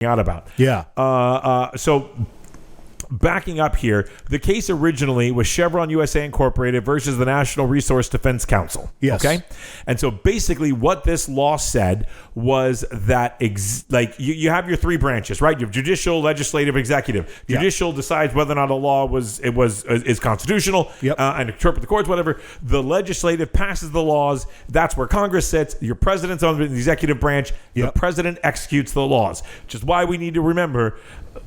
out about. Yeah. So backing up here, the case originally was Chevron USA Incorporated versus the National Resource Defense Council. Yes. Okay. And so basically what this law said was that you have your three branches, right? You have judicial, legislative, executive. Judicial decides whether or not a law is constitutional and interpret the courts, whatever. The legislative passes the laws. That's where Congress sits. Your president's on the executive branch. The president executes the laws, which is why we need to remember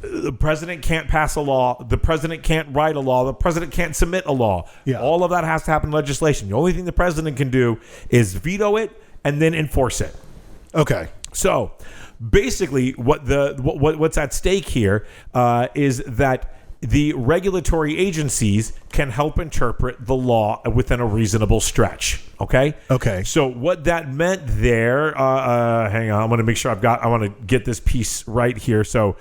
the president can't pass a law. The president can't write a law. The president can't submit a law. All of that has to happen in legislation. The only thing the president can do is veto it and then enforce it. Okay. So basically what's at stake here is that the regulatory agencies can help interpret the law within a reasonable stretch. Okay? Okay. So what that meant there, hang on, I want to make sure I want to get this piece right here. So,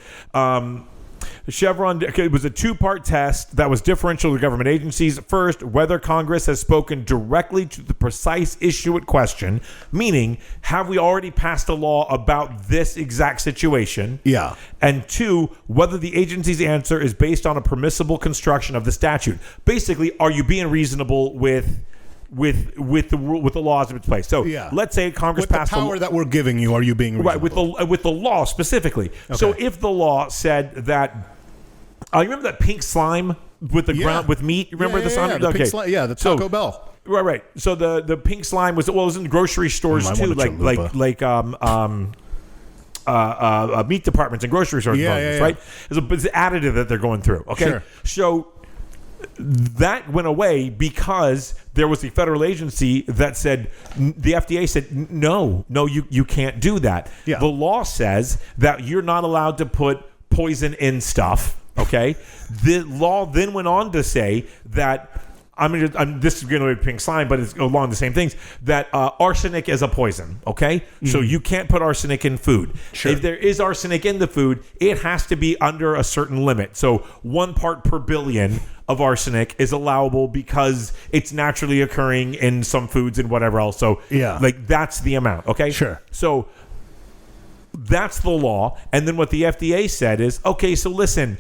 Chevron, it was a two-part test that was differential to government agencies. First, whether Congress has spoken directly to the precise issue at question, meaning, have we already passed a law about this exact situation? Yeah. And two, whether the agency's answer is based on a permissible construction of the statute. Basically, are you being reasonable with the laws in place? So let's say Congress passed the power that we're giving you. Are you being reasonable? Right, with the law specifically. Okay. So if the law said that, you remember that pink slime with the ground with meat? You remember this? The pink slime, the Taco Bell. Right. So the pink slime was in grocery stores too, like meat departments and grocery stores, right? It's an additive that they're going through. Okay, sure. So that went away because there was a federal agency that said, the FDA said, no, you can't do that. Yeah. The law says that you're not allowed to put poison in stuff. Okay. The law then went on to say that, this is going to be pink slime, but it's along the same things, that arsenic is a poison. Okay. Mm-hmm. So you can't put arsenic in food. Sure. If there is arsenic in the food, it has to be under a certain limit. So 1 part per billion of arsenic is allowable because it's naturally occurring in some foods and whatever else. So that's the amount. Okay. Sure. So that's the law. And then what the FDA said is, okay, so listen,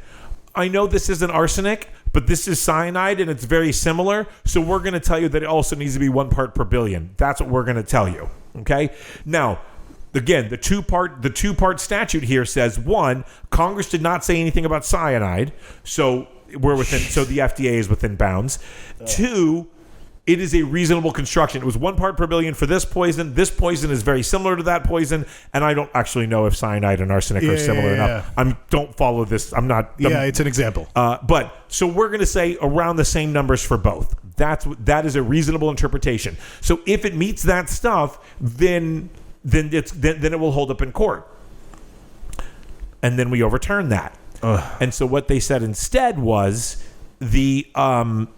I know this isn't arsenic, but this is cyanide and it's very similar. So we're going to tell you that it also needs to be 1 part per billion. That's what we're going to tell you. Okay. Now, again, the two-part statute here says, one, Congress did not say anything about cyanide. So the FDA is within bounds. Two, it is a reasonable construction. It was 1 part per billion for this poison. This poison is very similar to that poison, and I don't actually know if cyanide and arsenic are similar enough. Don't follow this. It's an example. But so we're going to say around the same numbers for both. That is a reasonable interpretation. So if it meets that stuff, then it will hold up in court, and then we overturn that. And so what they said instead was even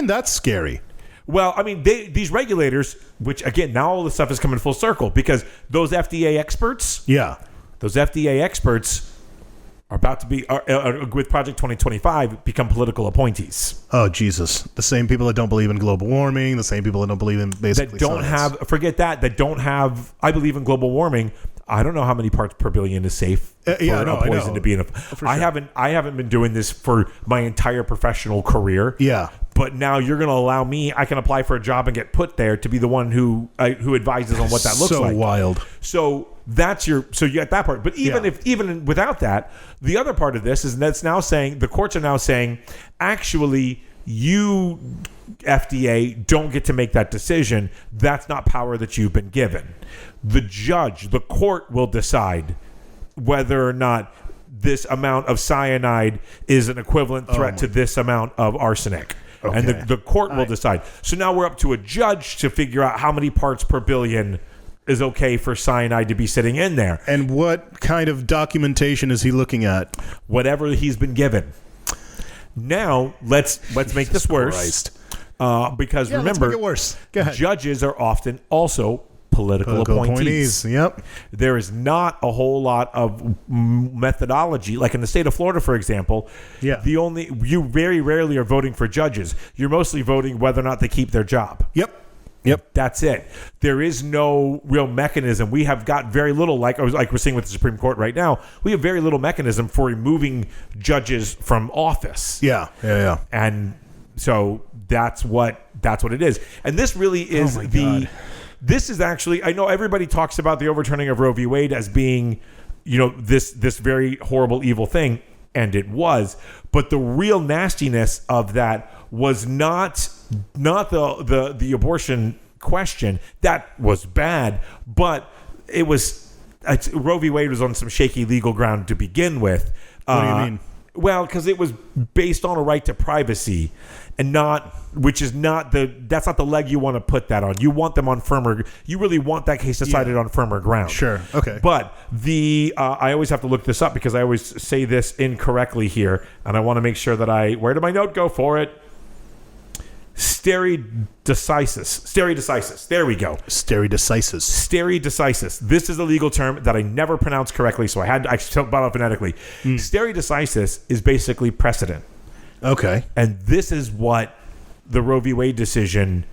that's scary. Well, I mean, these regulators, which again, now all this stuff is coming full circle because those FDA experts are about to be with Project 2025 become political appointees. Oh Jesus! The same people that don't believe in global warming, the same people that don't believe in basically science. I believe in global warming. I don't know how many parts per billion is safe for a poison to be in. Sure. I haven't been doing this for my entire professional career. Yeah. But now you're going to allow me. I can apply for a job and get put there to be the one who advises on what that looks like. So wild. So you get that part. But even without that, the other part of this is that's now saying the courts are now saying, actually, you FDA don't get to make that decision. That's not power that you've been given. The court will decide whether or not this amount of cyanide is an equivalent threat to this amount of arsenic. Okay. And the court will decide. So now we're up to a judge to figure out how many parts per billion is okay for cyanide to be sitting in there. And what kind of documentation is he looking at? Whatever he's been given. Now, let's make this worse. Because remember, let's make it worse. Go ahead. Judges are often also political appointees. Yep. There is not a whole lot of methodology. Like in the state of Florida, for example, you very rarely are voting for judges. You're mostly voting whether or not they keep their job. Yep. Yep. That's it. There is no real mechanism. We have got very little, like we're seeing with the Supreme Court right now, we have very little mechanism for removing judges from office. Yeah. And so that's what it is. And this really is this is actually, I know everybody talks about the overturning of Roe v. Wade as being, this very horrible, evil thing. And it was. But the real nastiness of that was not the abortion question. That was bad. But it was, Roe v. Wade was on some shaky legal ground to begin with. What do you mean? Well, because it was based on a right to privacy, and that's not the leg you want to put that on. You want them on you really want that case decided on firmer ground. Sure. Okay. But I always have to look this up because I always say this incorrectly here, and I want to make sure that where did my note go for it? Stare decisis. There we go. Stare decisis. Stare decisis. This is a legal term that I never pronounced correctly, so I spelled it phonetically. Stare decisis is basically precedent. Okay. And this is what the Roe v. Wade decision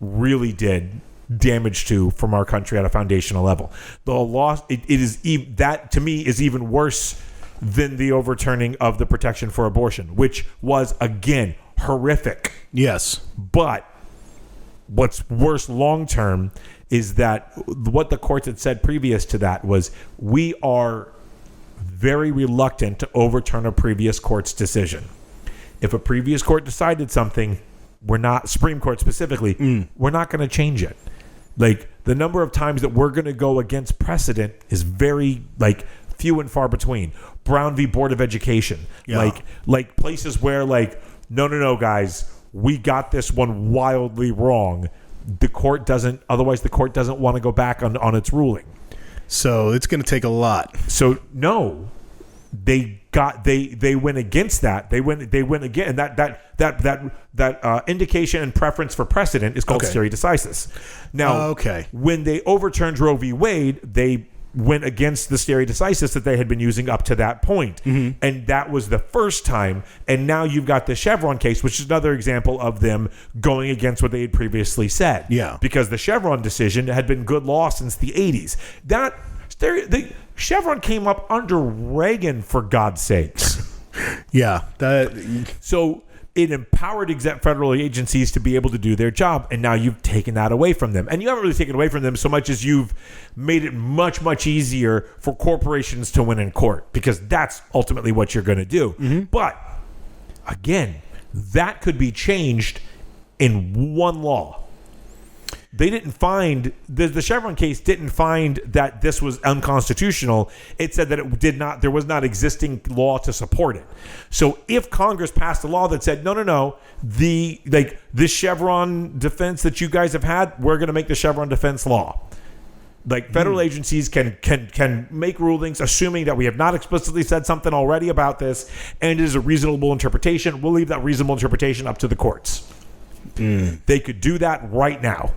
really did damage to from our country at a foundational level. The law, that to me is even worse than the overturning of the protection for abortion, which was, again, horrific. Yes. But what's worse long term is that what the courts had said previous to that was, we are very reluctant to overturn a previous court's decision. If a previous court decided something, Supreme Court specifically, we're not going to change it. Like, the number of times that we're going to go against precedent is very, few and far between. Brown v. Board of Education. Yeah. Like places where, no, guys, we got this one wildly wrong. The court doesn't want to go back on its ruling. So it's going to take a lot. So no, they went against that. They went again. And that indication and preference for precedent is called stare decisis. Now, when they overturned Roe v. Wade, they went against the stare decisis that they had been using up to that point. Mm-hmm. And that was the first time. And now you've got the Chevron case, which is another example of them going against what they had previously said. Yeah. Because the Chevron decision had been good law since the 80s. The Chevron came up under Reagan, for God's sakes. Yeah. So it empowered federal agencies to be able to do their job, and now you've taken that away from them. And you haven't really taken it away from them so much as you've made it much, much easier for corporations to win in court, because that's ultimately what you're going to do. Mm-hmm. But, again, that could be changed in one law. They didn't find the Chevron case didn't find that this was unconstitutional. It said that there was not existing law to support it. So if Congress passed a law that said no, this Chevron defense that you guys have had, we're going to make the Chevron defense law. Federal agencies can make rulings assuming that we have not explicitly said something already about this, and it is a reasonable interpretation. We'll leave that reasonable interpretation up to the courts. They could do that right now.